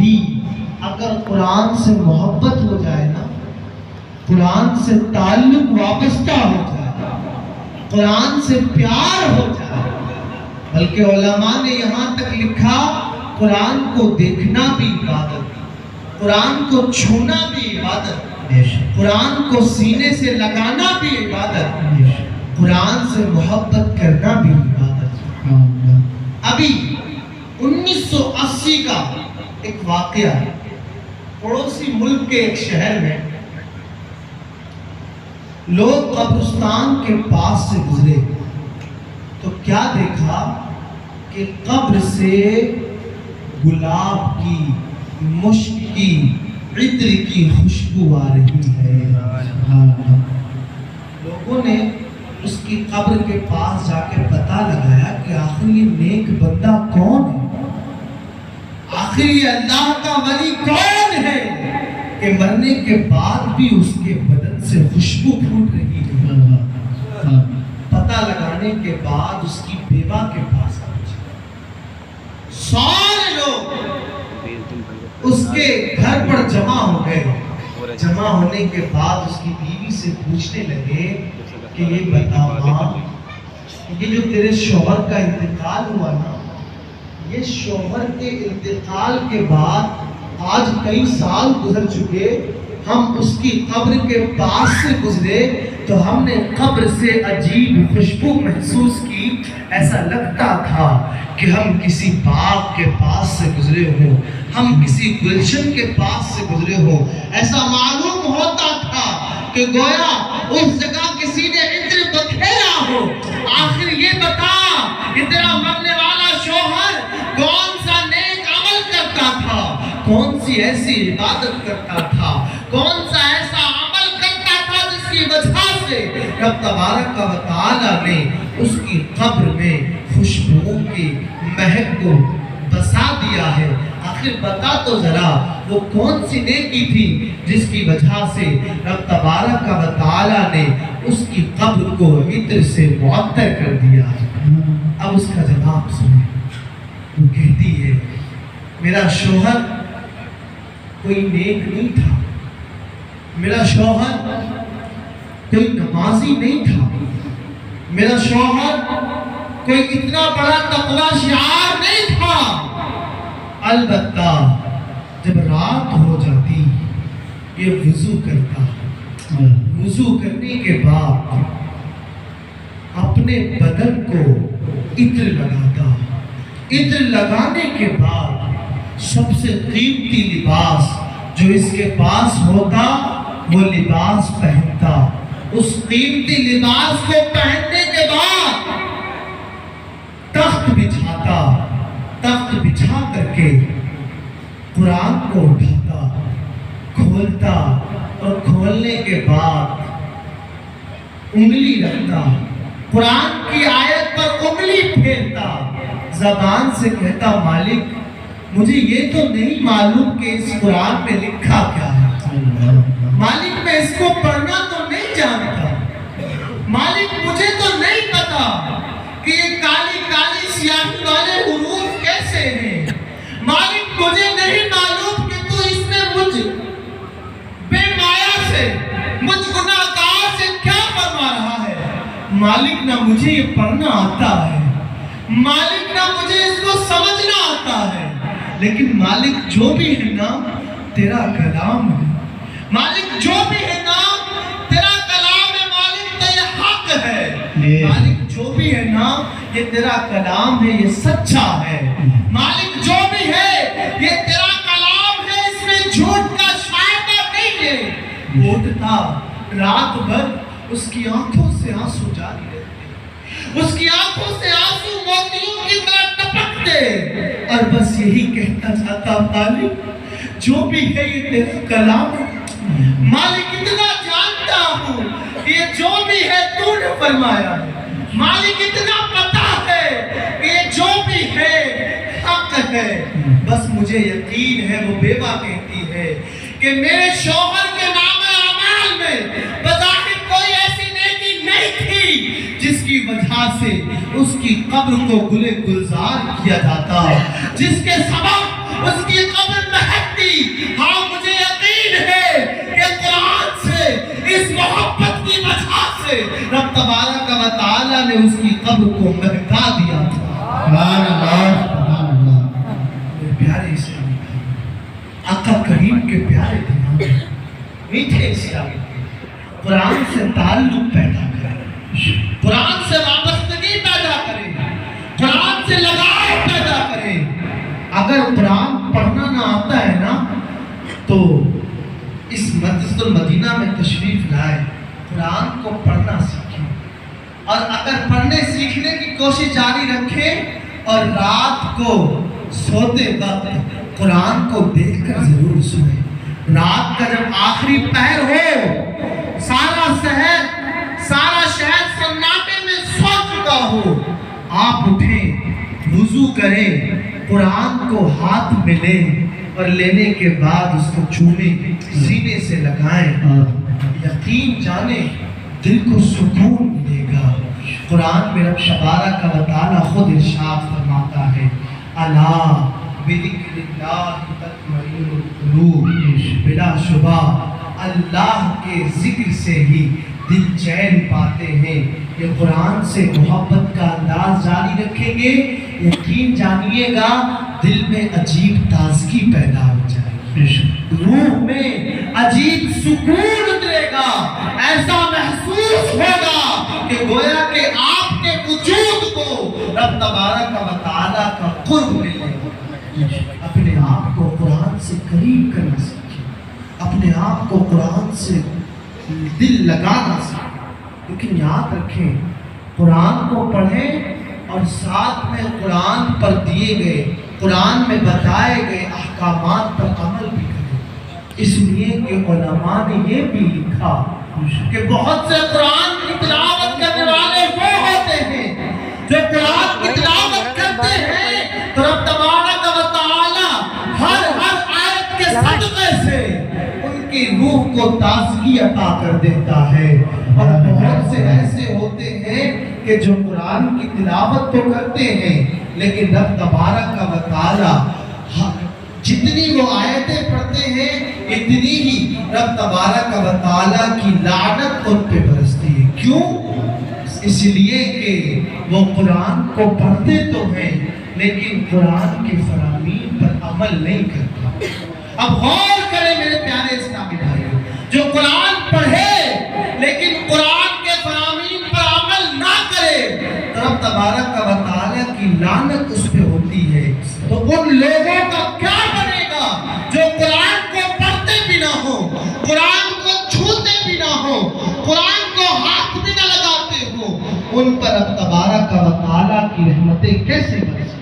بھی اگر قرآن سے محبت ہو جائے نا، قرآن سے تعلق وابستہ ہو جائے، قرآن سے پیار ہو جائے، بلکہ علماء نے یہاں تک لکھا قرآن کو دیکھنا بھی عبادت، قرآن کو چھونا بھی عبادت، قرآن کو سینے سے لگانا بھی عبادت، قرآن سے محبت کرنا بھی عبادت۔ ابھی 1980 کا ایک واقعہ، پڑوسی ملک کے ایک شہر میں لوگ قبرستان کے پاس سے گزرے تو کیا دیکھا کہ قبر سے گلاب کی، مشک کی، عطر کی خوشبو آ رہی ہے۔ لوگوں نے اس کی قبر کے پاس جا کے پتہ لگایا کہ آخر یہ نیک بندہ کون ہے، آخر یہ اللہ کا ولی کون ہے کہ مرنے کے بعد بھی اس کے بدن سے خوشبو پھوٹ رہی ہے۔ پتہ لگانے کے بعد اس کی بیوہ کے پاس پہنچے، سارے لوگ اس کے گھر پر جمع ہو گئے۔ جمع ہونے کے بعد اس کی بیوی سے پوچھنے لگے کہ یہ بتا ماں، یہ جو تیرے شوہر کا انتقال ہوا نا، یہ شوہر کے انتقال کے بعد آج کئی سال گزر چکے، ہم اس کی قبر کے پاس سے گزرے تو ہم نے قبر سے عجیب خوشبو محسوس کی، ایسا لگتا تھا کہ ہم کسی باغ کے پاس سے گزرے ہوں، ہم کسی گلشن کے پاس سے گزرے ہوں، ایسا معلوم ہوتا تھا کہ گویا اس جگہ کسی نے عطر بکھیرا ہو۔ آخر یہ بتا، یہ تیرا مرنے والا شوہر کون سا نیک عمل کرتا تھا، کون سی ایسی عبادت کرتا تھا، کون سا ایسا عمل کرتا تھا جس کی وجہ سے رب تبارک و تعالیٰ نے اس کی قبر میں خوشبوؤں کی مہک کو بسا دیا ہے۔ آخر بتا تو ذرا وہ کون سی نیکی تھی جس کی وجہ سے رب تبارک و تعالیٰ نے اس کی قبر کو عطر سے معطر کر دیا ہے۔ اب اس کا جواب سنیں، وہ کہتی ہے میرا شوہر کوئی نیک نہیں تھا، میرا شوہر کوئی نمازی نہیں تھا، میرا شوہر کوئی اتنا بڑا تقوی شعار نہیں تھا، البتہ جب رات ہو جاتی یہ وضو کرتا، وضو کرنے کے بعد اپنے بدن کو عطر لگاتا، عطر لگانے کے بعد سب سے قیمتی لباس جو اس کے پاس ہوتا وہ لباس پہنتا، اس قیمتی لباس کو پہننے کے بعد تخت بچھاتا، تخت بچھا کر کے قرآن کو اٹھاتا، کھولتا اور کھولنے کے بعد انگلی رکھتا، قرآن کی آیت پر انگلی پھیرتا، زبان سے کہتا مالک مجھے یہ تو نہیں معلوم کہ اس قرآن میں لکھا کیا ہے، مالک میں اس کو پڑھنا تو نہیں جانتا، مالک مجھے تو نہیں پتا کہ یہ کالی کالی سیاہی والے حروف کیسے ہیں، مالک مجھے نہیں معلوم کہ تو اس میں مجھ بے مایا سے، مجھ گناہگار سے کیا فرما رہا ہے۔ مالک نہ مجھے یہ پڑھنا آتا ہے، مالک نہ مجھے اس کو سمجھنا آتا ہے، لیکن مالک جو بھی ہے نا تیرا کلام ہے، مالک جو بھی ہے نا تیرا کلام ہے، مالک تو یہ حق ہے، مالک جو بھی ہے نا یہ تیرا کلام ہے، یہ سچا ہے، مالک جو بھی ہے یہ تیرا کلام ہے، اس میں جھوٹ کا شائبہ نہیں ہے۔ اٹھتا رات بھر اس کی آنکھوں سے آنسو جاری رہتے، اس کی آنکھوں سے آنسو موتیوں کی طرح ٹپکتے، اور بس یہی کہتا جاتا مالک جو بھی ہے یہ تیرا کلام ہے، مالک اتنا جانتا ہوں یہ جو بھی ہے تو نے فرمایا ہے، مالک اتنا پتا ہے کہ یہ جو بھی ہے حق ہے، بس مجھے یقین ہے، وہ بیوہ کہتی ہے کہ میرے شوہر کے نام اعمال میں بظاہر کوئی ایسی نیکی نہیں تھی جس کی وجہ سے اس کی قبر کو گلے گلزار کیا جاتا، جس کے سبب اس کی قبر مہکتی. ہاں مجھے یقین ہے کہ قرآن سے اس محبت کی وجہ سے رب تبارک و تعالیٰ نے اس کی قبر کو مہکا دیا تھا. سبحان اللہ سبحان اللہ. میرے پیارے اسلامی بھائی، آقا کریم کے پیارے دیوانے میٹھے اسلامی قرآن سے تعلق پیدا کریں، قرآن سے وابستگی پیدا کریں، قرآن سے لگاؤ پیدا کریں. اگر قرآن پڑھنا نہ آتا ہے نا تو اس مسجد المدینہ میں تشریف لائے، قرآن کو پڑھنا سیکھیں، اور اگر پڑھنے سیکھنے کی کوشش جاری رکھیں اور رات کو سوتے وقت قرآن کو دیکھ کر ضرور سوئیں. رات کا جب آخری پہر ہو، سارا شہر سناٹے میں سو چکا ہو، آپ اٹھیں، وضو کریں، قرآن کو ہاتھ میں لیں اور لینے کے بعد اس کو چومیں، سینے سے لگائیں. یقین جانیں دل کو سکون ملے گا. قرآن میں رب تبارک و تعالیٰ خود ارشاد فرماتا ہے، الا بذکر اللہ تطمئن القلوب. بلا شبہ اللہ کے ذکر سے ہی دل چین پاتے ہیں. یہ قرآن سے محبت کا انداز جاری رکھیں گے، یقین جانیے گا دل میں عجیب تازگی پیدا ہو جائے گی، روح میں عجیب سکون اترے گا. ایسا محسوس ہوگا کہ گویا کہ آپ کے وجود کو رب تبارک و تعالیٰ کا قرب ملے گا. اپنے آپ کو قرآن سے قریب کرنا سیکھیں، اپنے آپ کو قرآن سے دل لگانا سیکھیں. لیکن یاد رکھیں قرآن کو پڑھیں اور ساتھ میں قرآن پر دیے گئے، قرآن میں بتائے گئے احکامات پر عمل بھی کریں. اس لیے کہ علماء نے یہ بھی لکھا کہ بہت سے قرآن کی تلاوت کرنے والے وہ ہوتے ہیں جو قرآن کی تلاوت کرتے ہیں تو رب تبارک و تعالی ہر آیت کے صدقے سے ان کی روح کو تازگی عطا کر دیتا ہے. اور بہت سے ایسے ہوتے ہیں کہ جو قرآن کی تلاوت تو کرتے ہیں لیکن رب تبارک و تعالی جتنی وہ آیتیں پڑھتے ہیں اتنی ہی رب تبارک و تعالی کی لعنت ان پہ برستی ہے. کیوں؟ اس لیے کہ وہ قرآن کو پڑھتے تو ہیں لیکن قرآن کے فرامین پر عمل نہیں کرتا. اب غور کریں میرے پیارے اسلامی بھائیوں، جو قرآن پڑھے لیکن قرآن کے فرامین پر عمل نہ کرے تو رب تبارک و تعالیٰ کی لعنت اس پہ ہوتی ہے. تو ان لوگوں کا کیا بنے گا جو قرآن کو پڑھتے بھی نہ ہو، قرآن کو چھوتے بھی نہ ہو، قرآن کو ہاتھ بھی نہ لگاتے ہو. ان پر رب تبارک و تعالیٰ کی رحمتیں کیسے برسیں؟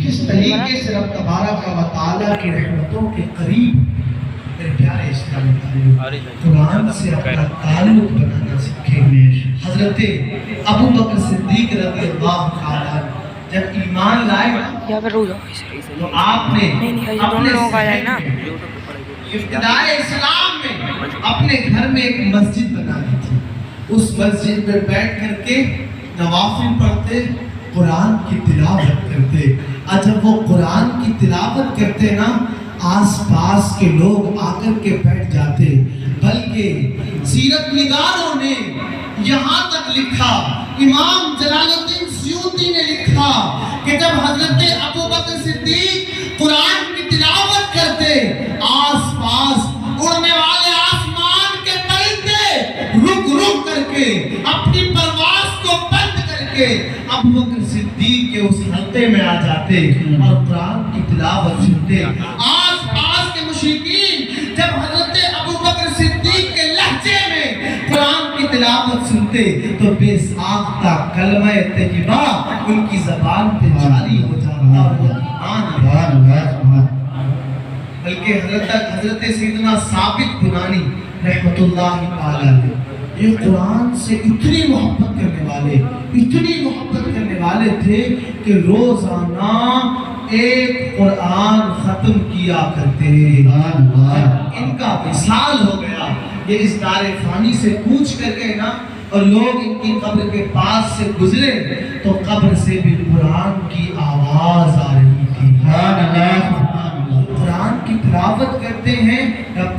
کس طریقے سے رب تبارک و تعالیٰ کی رحمتوں کے قریب. میرے پیارے اسلامی بھائیوں، قرآن سے اپنا تعلق بنانا سیکھیں. حضرت ابو بکر صدیق رضی اللہ عنہ جب ایمان لائے تو آپ نے اپنے ابتدائے اسلام میں اپنے گھر میں ایک مسجد بنائی تھی. اس مسجد میں بیٹھ کر کے نوافل پڑھتے، قرآن کی تلاوت کرتے. اور جب وہ قرآن کی تلاوت کرتے نا آس پاس کے لوگ آ کر کے بیٹھ جاتے. بلکہ سیرت نگاروں نے یہاں تک لکھا، امام جلال الدین سیوطی نے لکھا کہ جب حضرت ابو بکر صدیق قرآن کی تلاوت کرتے آس پاس اڑنے والے آسمان کے پرندے رک کر کے اپنی پرواز کو بند کر کے ابو بکر صدیق کے اس حلقے میں آ جاتے اور قرآن کی تلاوت سنتے. آس پاس کے مشرکین جب حضرت ابو بکر صدیق کے لہجے میں قرآن کی تلاوت سنتے تو بے ساختہ کلمہ طیبہ ان کی زبان پہ جاری ہو جاتا اور وہ ایمان. بلکہ حضرت سیدنا ثابت بنانی رحمت اللہ تعالی یہ قرآن سے اتنی محبت کرنے والے تھے کہ روزانہ ایک قرآن ختم کیا کرتے. ان کا وصال ہو گیا، یہ اس دار فانی سے کوچ کر گئے نا اور لوگ ان کی قبر کے پاس سے گزرے تو قبر سے بھی قرآن کی آواز آ رہی تھی.